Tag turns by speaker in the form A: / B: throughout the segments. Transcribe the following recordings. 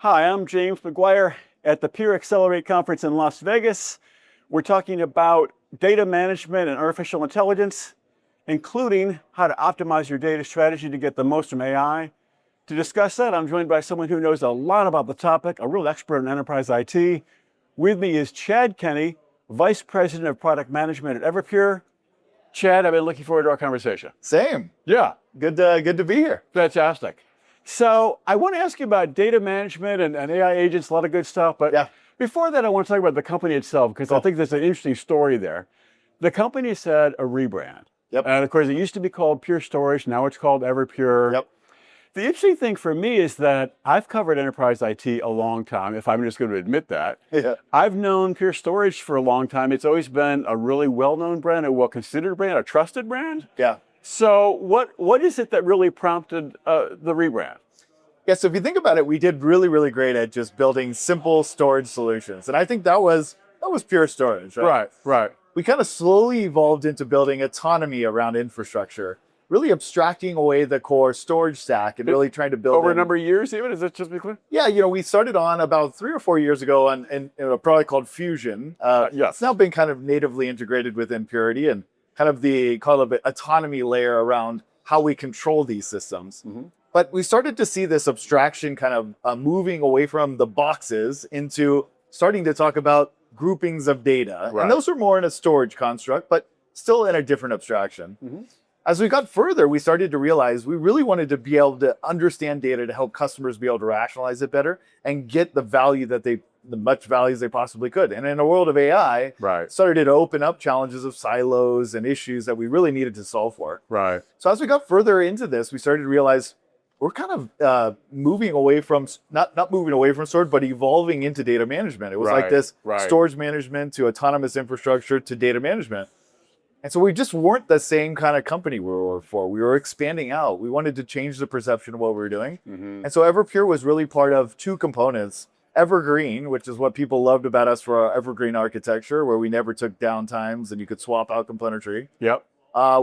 A: Hi, I'm James McGuire at the Peer Accelerate Conference in Las Vegas. We're talking about data management and artificial intelligence, including how to optimize your data strategy to get the most from AI. To discuss that, I'm joined by someone who knows a lot about the topic, a real expert in enterprise IT. With me is Chad Kenney, Vice President of Product Management at Everpure. Chad, I've been looking forward to our conversation.
B: Same.
A: Yeah.
B: Good to be here.
A: Fantastic. So I want to ask you about data management and AI agents, a lot of good stuff. But before that, I want to talk about the company itself, because I think there's an interesting story there. The company said a rebrand.
B: Yep.
A: And of course, it used to be called Pure Storage. Now it's called Everpure.
B: Yep.
A: The interesting thing for me is that I've covered enterprise IT a long time, if I'm just going to admit that.
B: Yeah.
A: I've known Pure Storage for a long time. It's always been a really well-known brand, a well-considered brand, a trusted brand.
B: Yeah.
A: So what is it that really prompted the rebrand?
B: Yeah, so if you think about it, we did really great at just building simple storage solutions. And I think that was Pure Storage, right?
A: Right.
B: We kind of slowly evolved into building autonomy around infrastructure, really abstracting away the core storage stack and really trying to build
A: over a number of years even? Is that just to be clear?
B: Yeah, we started on about 3 or 4 years ago in a product called Fusion.
A: Yes.
B: It's now been kind of natively integrated within Purity and kind of the autonomy layer around how we control these systems. Mm-hmm. But we started to see this abstraction kind of moving away from the boxes into starting to talk about groupings of data. Right. And those are more in a storage construct, but still in a different abstraction. Mm-hmm. As we got further, we started to realize we really wanted to be able to understand data to help customers be able to rationalize it better and get the value the much value as they possibly could. And in a world of AI, started to open up challenges of silos and issues that we really needed to solve for.
A: Right.
B: So as we got further into this, we started to realize we're kind of moving away from, not moving away from storage, but evolving into data management. It was like this storage management to autonomous infrastructure to data management. And so we just weren't the same kind of company we were before. We were expanding out. We wanted to change the perception of what we were doing. Mm-hmm. And so Everpure was really part of 2 components. Evergreen, which is what people loved about us for our evergreen architecture, where we never took downtimes and you could swap out componentry.
A: Yep.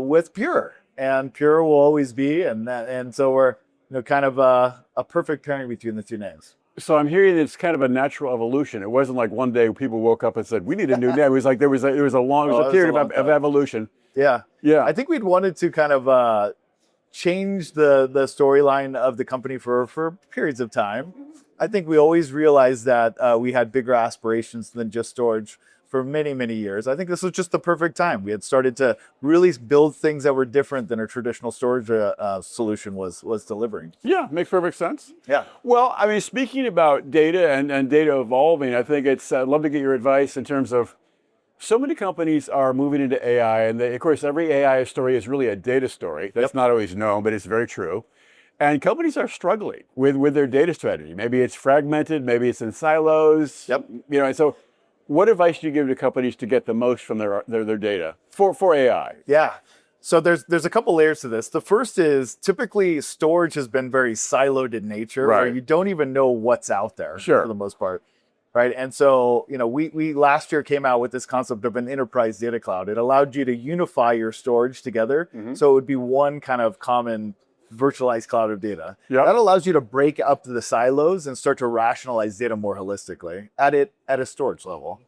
B: With Pure. And Pure will always be. And so we're kind of a perfect pairing between the 2 names.
A: So I'm hearing it's kind of a natural evolution. It wasn't like one day people woke up and said, we need a new name. It was like there was a period of evolution.
B: Yeah. I think we'd wanted to kind of change the storyline of the company for periods of time. I think we always realized that we had bigger aspirations than just storage for many years. I think this was just the perfect time. We had started to really build things that were different than a traditional storage solution was delivering.
A: Yeah, makes perfect sense.
B: Yeah.
A: Well, I mean, speaking about data and data evolving, I think I'd love to get your advice in terms of so many companies are moving into AI, and of course, every AI story is really a data story. That's not always known, but it's very true. And companies are struggling with their data strategy. Maybe it's fragmented, maybe it's in silos.
B: Yep.
A: And so what advice do you give to companies to get the most from their data for AI?
B: Yeah. So there's a couple layers to this. The first is typically storage has been very siloed in nature, where you don't even know what's out there for the most part. Right. And so, we last year came out with this concept of an enterprise data cloud. It allowed you to unify your storage together. Mm-hmm. So it would be one kind of common virtualized cloud of data. Yep. That allows you to break up the silos and start to rationalize data more holistically at a storage level.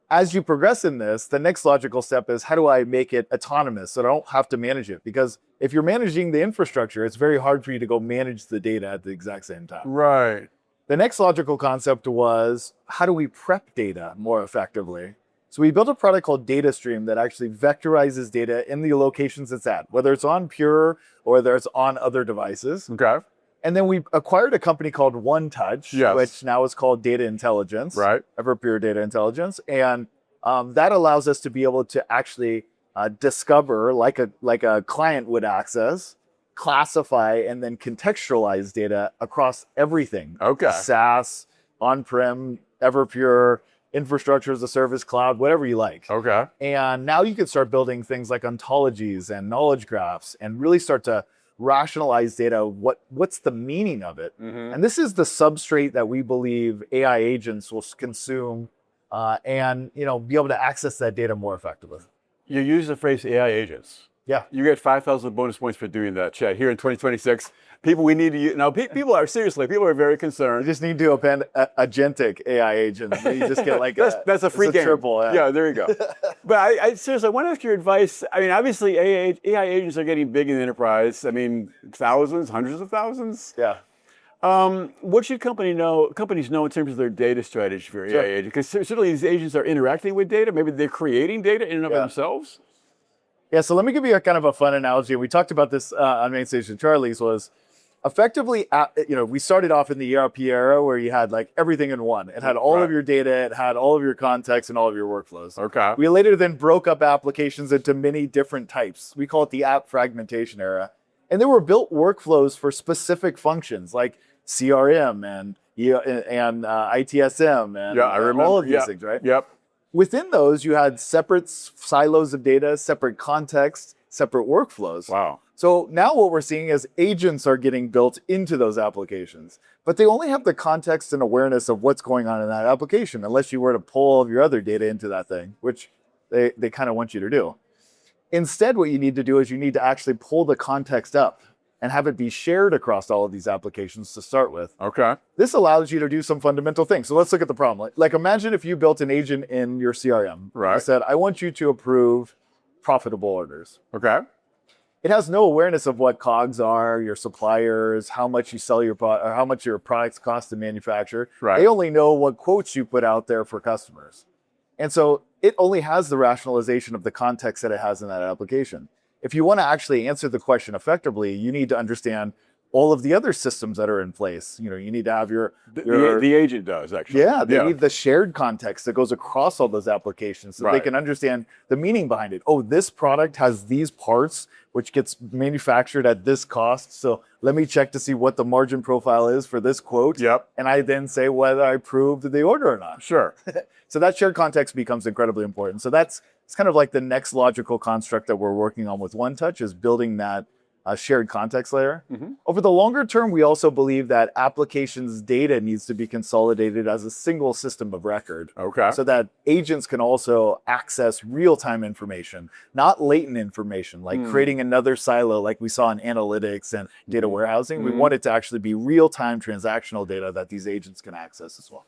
B: As you progress in this, the next logical step is, how do I make it autonomous so I don't have to manage it? Because if you're managing the infrastructure, it's very hard for you to go manage the data at the exact same time.
A: Right.
B: The next logical concept was, how do we prep data more effectively? So we built a product called Data Stream that actually vectorizes data in the locations it's at, whether it's on Pure or whether it's on other devices.
A: Okay.
B: And then we acquired a company called OneTouch, which now is called Data Intelligence, Everpure Data Intelligence. And that allows us to be able to actually discover, like a client would access, classify, and then contextualize data across everything.
A: Okay.
B: SaaS, on-prem, Everpure, infrastructure as a service, cloud, whatever you like.
A: Okay.
B: And now you can start building things like ontologies and knowledge graphs and really start to rationalize data. What's the meaning of it? Mm-hmm. And this is the substrate that we believe AI agents will consume and be able to access that data more effectively.
A: You use the phrase AI agents.
B: Yeah.
A: You get 5,000 bonus points for doing that, Chad. Here in 2026, people we need to use. Now, people are very concerned.
B: You just need to append agentic AI agents. You just get like
A: that's a free game.
B: Triple,
A: yeah, there you go. But I seriously, I want to ask your advice. I mean, obviously, AI agents are getting big in the enterprise. I mean, thousands, hundreds of thousands.
B: Yeah.
A: What should companies know in terms of their data strategy for AI agents? Because certainly these agents are interacting with data. Maybe they're creating data in and of themselves.
B: Yeah, so let me give you a kind of a fun analogy. We talked about this on Main Stage with Charlie's was effectively, we started off in the ERP era where you had like everything in one. It had all of your data, it had all of your context and all of your workflows.
A: Okay.
B: We later then broke up applications into many different types. We call it the app fragmentation era. And there were built workflows for specific functions like CRM and ITSM and
A: I remember
B: all of these things, right?
A: Yep.
B: Within those, you had separate silos of data, separate context, separate workflows.
A: Wow.
B: So now what we're seeing is agents are getting built into those applications, but they only have the context and awareness of what's going on in that application, unless you were to pull all of your other data into that thing, which they kind of want you to do. Instead, what you need to do is you need to actually pull the context up and have it be shared across all of these applications to start with.
A: Okay.
B: This allows you to do some fundamental things. So let's look at the problem. Like imagine if you built an agent in your CRM.
A: Right.
B: I said, I want you to approve profitable orders.
A: Okay.
B: It has no awareness of what COGS are, your suppliers, how much you sell your product, or how much your products cost to manufacture.
A: Right.
B: They only know what quotes you put out there for customers. And so it only has the rationalization of the context that it has in that application. If you want to actually answer the question effectively, you need to understand all of the other systems that are in place. You need to have
A: the agent does actually.
B: Yeah, they need the shared context that goes across all those applications so they can understand the meaning behind it. Oh, this product has these parts which gets manufactured at this cost. So let me check to see what the margin profile is for this quote.
A: Yep.
B: And I then say whether I approved the order or not.
A: Sure.
B: So that shared context becomes incredibly important. So it's kind of like the next logical construct that we're working on with OneTouch is building that shared context layer. Mm-hmm. Over the longer term, we also believe that applications data needs to be consolidated as a single system of record.
A: Okay.
B: So that agents can also access real-time information, not latent information, like creating another silo like we saw in analytics and data warehousing. Mm-hmm. We want it to actually be real-time transactional data that these agents can access as well.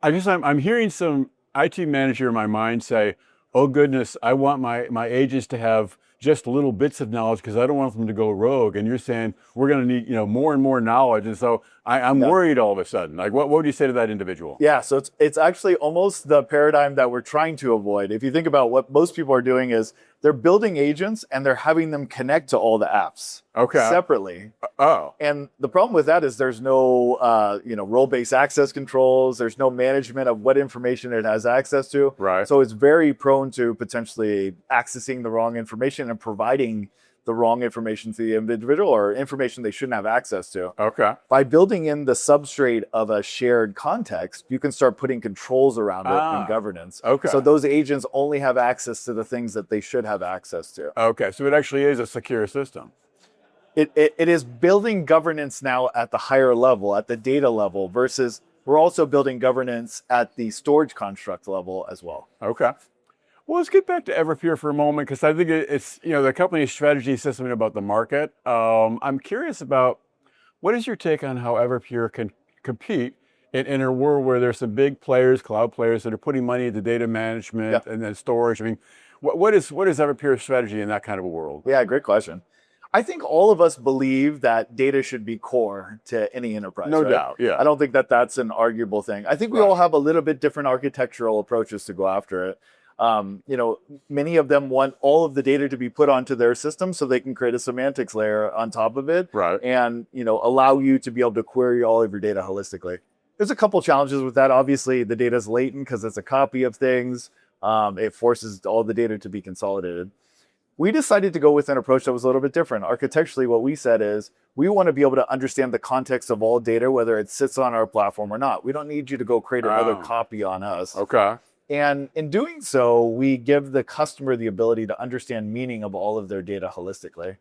A: I'm hearing some IT manager in my mind say, oh goodness, I want my agents to have just little bits of knowledge because I don't want them to go rogue. And you're saying we're going to need more and more knowledge. And so I'm worried all of a sudden. Like what would you say to that individual?
B: Yeah, so it's actually almost the paradigm that we're trying to avoid. If you think about what most people are doing is they're building agents and they're having them connect to all the apps separately.
A: Oh.
B: And the problem with that is there's no role-based access controls. There's no management of what information it has access to.
A: Right.
B: So it's very prone to potentially accessing the wrong information and providing the wrong information to the individual or information they shouldn't have access to.
A: Okay.
B: By building in the substrate of a shared context, you can start putting controls around it and governance.
A: Okay.
B: So those agents only have access to the things that they should have access to.
A: Okay. So it actually is a secure system.
B: It is building governance now at the higher level, at the data level, versus we're also building governance at the storage construct level as well.
A: Okay. Well, let's get back to Everpure for a moment, because I think it's, the company's strategy says something about the market. I'm curious about what is your take on how Everpure can compete in a world where there's some big players, cloud players, that are putting money into data management and then storage. I mean, what is Everpure's strategy in that kind of a world?
B: Yeah, great question. I think all of us believe that data should be core to any enterprise.
A: No doubt, yeah.
B: I don't think that that's an arguable thing. I think we all have a little bit different architectural approaches to go after it. Many of them want all of the data to be put onto their system so they can create a semantics layer on top of it, and allow you to be able to query all of your data holistically. There's a couple challenges with that. Obviously, the data is latent because it's a copy of things. It forces all the data to be consolidated. We decided to go with an approach that was a little bit different. Architecturally, what we said is we want to be able to understand the context of all data, whether it sits on our platform or not. We don't need you to go create another copy on us.
A: Okay.
B: And in doing so, we give the customer the ability to understand meaning of all of their data holistically.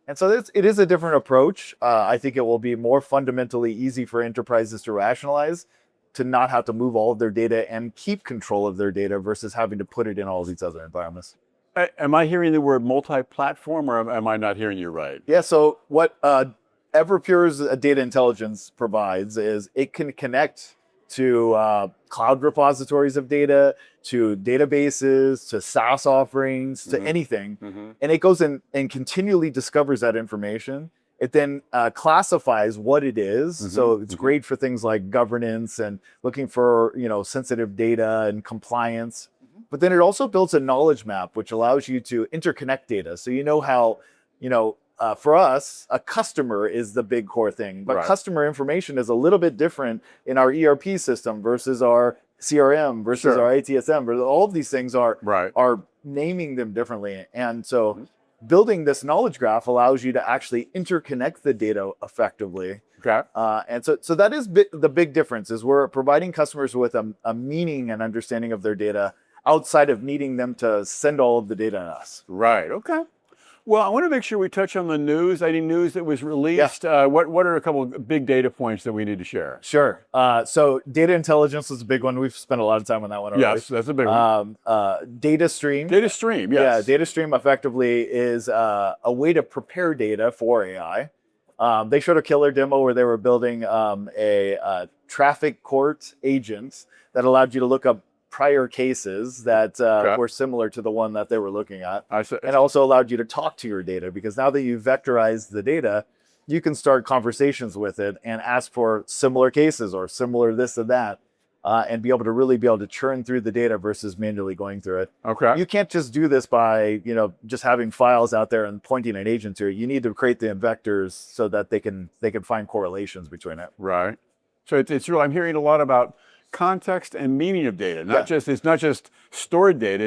B: And so it is a different approach. I think it will be more fundamentally easy for enterprises to rationalize, to not have to move all of their data and keep control of their data versus having to put it in all these other environments.
A: Am I hearing the word multi-platform, or am I not hearing you right?
B: Yeah, so what Everpure's data intelligence provides is it can connect to cloud repositories of data, to databases, to SaaS offerings, to anything. And it goes in and continually discovers that information. It then classifies what it is. So it's great for things like governance and looking for, sensitive data and compliance. But then it also builds a knowledge map, which allows you to interconnect data. So you know how, for us, a customer is the big core thing, but customer information is a little bit different in our ERP system versus our CRM versus our ITSM. All of these things are naming them differently. And so building this knowledge graph allows you to actually interconnect the data effectively.
A: Okay.
B: And so that is the big difference is we're providing customers with a meaning and understanding of their data outside of needing them to send all of the data to us.
A: Right. Okay. Well, I want to make sure we touch on the news. Any news that was released? Yeah. What are a couple of big data points that we need to share?
B: Sure. So data intelligence is a big one. We've spent a lot of time on that one already.
A: Yes, that's a big one.
B: Data stream.
A: Data stream, yes.
B: Yeah, data stream effectively is a way to prepare data for AI. They showed a killer demo where they were building a traffic court agent that allowed you to look up prior cases that were similar to the one that they were looking at. And also allowed you to talk to your data, because now that you've vectorized the data, you can start conversations with it and ask for similar cases or similar this and that, and be able to churn through the data versus manually going through it.
A: Okay.
B: You can't just do this by, just having files out there and pointing an agent to it. You need to create the vectors so that they can find correlations between it.
A: Right. So it's real. I'm hearing a lot about context and meaning of data. It's not just stored data,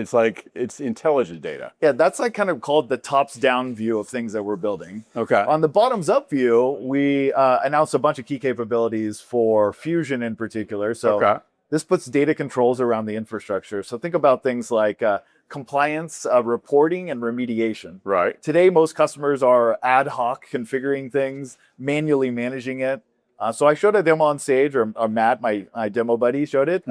A: it's intelligent data.
B: Yeah, that's kind of called the tops down view of things that we're building.
A: Okay.
B: On the bottoms up view, we announced a bunch of key capabilities for Fusion in particular. So this puts data controls around the infrastructure. So think about things like compliance, reporting, and remediation.
A: Right.
B: Today, most customers are ad hoc configuring things, manually managing it. So I showed a demo on stage, or Matt, my demo buddy, showed it,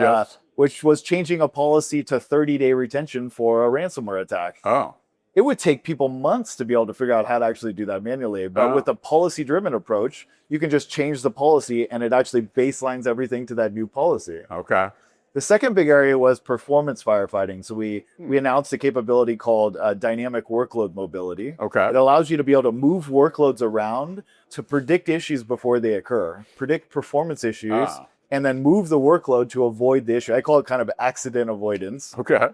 B: which was changing a policy to 30-day retention for a ransomware attack.
A: Oh.
B: It would take people months to be able to figure out how to actually do that manually. But with a policy-driven approach, you can just change the policy and it actually baselines everything to that new policy.
A: Okay.
B: The second big area was performance firefighting. So we announced a capability called dynamic workload mobility.
A: Okay.
B: It allows you to be able to move workloads around to predict issues before they occur, predict performance issues, and then move the workload to avoid the issue. I call it kind of accident avoidance.
A: Okay.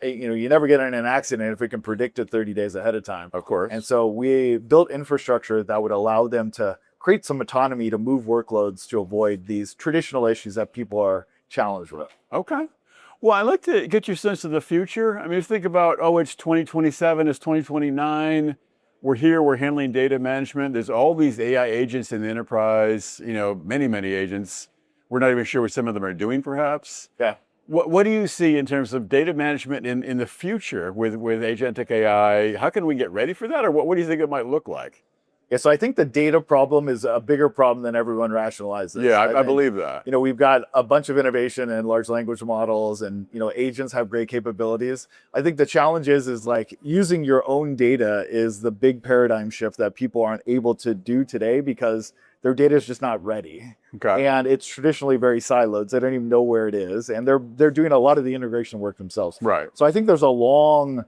B: You never get in an accident if we can predict it 30 days ahead of time.
A: Of course.
B: And so we built infrastructure that would allow them to create some autonomy to move workloads to avoid these traditional issues that people are challenged with.
A: Okay. Well, I'd like to get your sense of the future. I mean, think about, it's 2027, it's 2029. We're here, we're handling data management. There's all these AI agents in the enterprise, many, many agents. We're not even sure what some of them are doing, perhaps.
B: Yeah.
A: What do you see in terms of data management in the future with agentic AI? How can we get ready for that? Or what do you think it might look like?
B: Yeah, so I think the data problem is a bigger problem than everyone rationalizes.
A: Yeah, I believe that.
B: We've got a bunch of innovation in large language models, and agents have great capabilities. I think the challenge is using your own data is the big paradigm shift that people aren't able to do today because their data is just not ready.
A: Okay.
B: And it's traditionally very siloed. So they don't even know where it is, and they're doing a lot of the integration work themselves.
A: Right.
B: So I think there's a long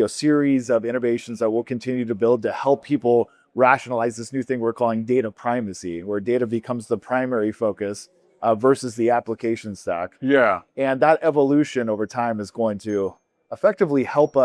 B: series of innovations that we'll continue to build to help people rationalize this new thing we're calling data primacy, where data becomes the primary focus versus the application stack.
A: Yeah.
B: And that evolution over time is going to effectively help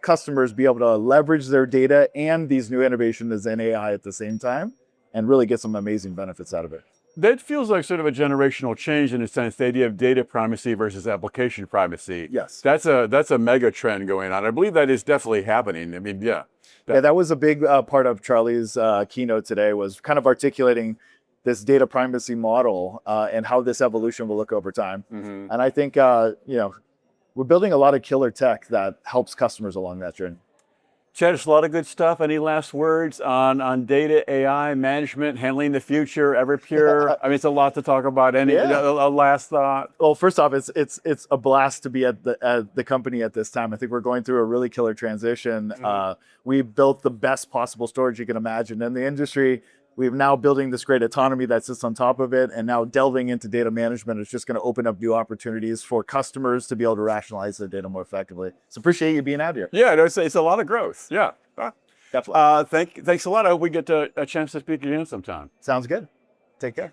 B: customers be able to leverage their data and these new innovations in AI at the same time and really get some amazing benefits out of it.
A: That feels like sort of a generational change in a sense, the idea of data primacy versus application primacy.
B: Yes.
A: That's a mega trend going on. I believe that is definitely happening. I mean, yeah.
B: That was a big part of Charlie's keynote today, was kind of articulating this data primacy model and how this evolution will look over time. Mm-hmm. And I think, we're building a lot of killer tech that helps customers along that journey.
A: Chad, it's a lot of good stuff. Any last words on data, AI, management, handling the future, Everpure? I mean, it's a lot to talk about. Any a last thought?
B: Well, first off, it's a blast to be at the company at this time. I think we're going through a really killer transition. We built the best possible storage you can imagine in the industry. We're now building this great autonomy that sits on top of it, and now delving into data management is just going to open up new opportunities for customers to be able to rationalize their data more effectively. So appreciate you being out here.
A: Yeah, it's a lot of growth. Yeah,
B: definitely.
A: Thanks a lot. I hope we get a chance to speak again sometime.
B: Sounds good. Take care.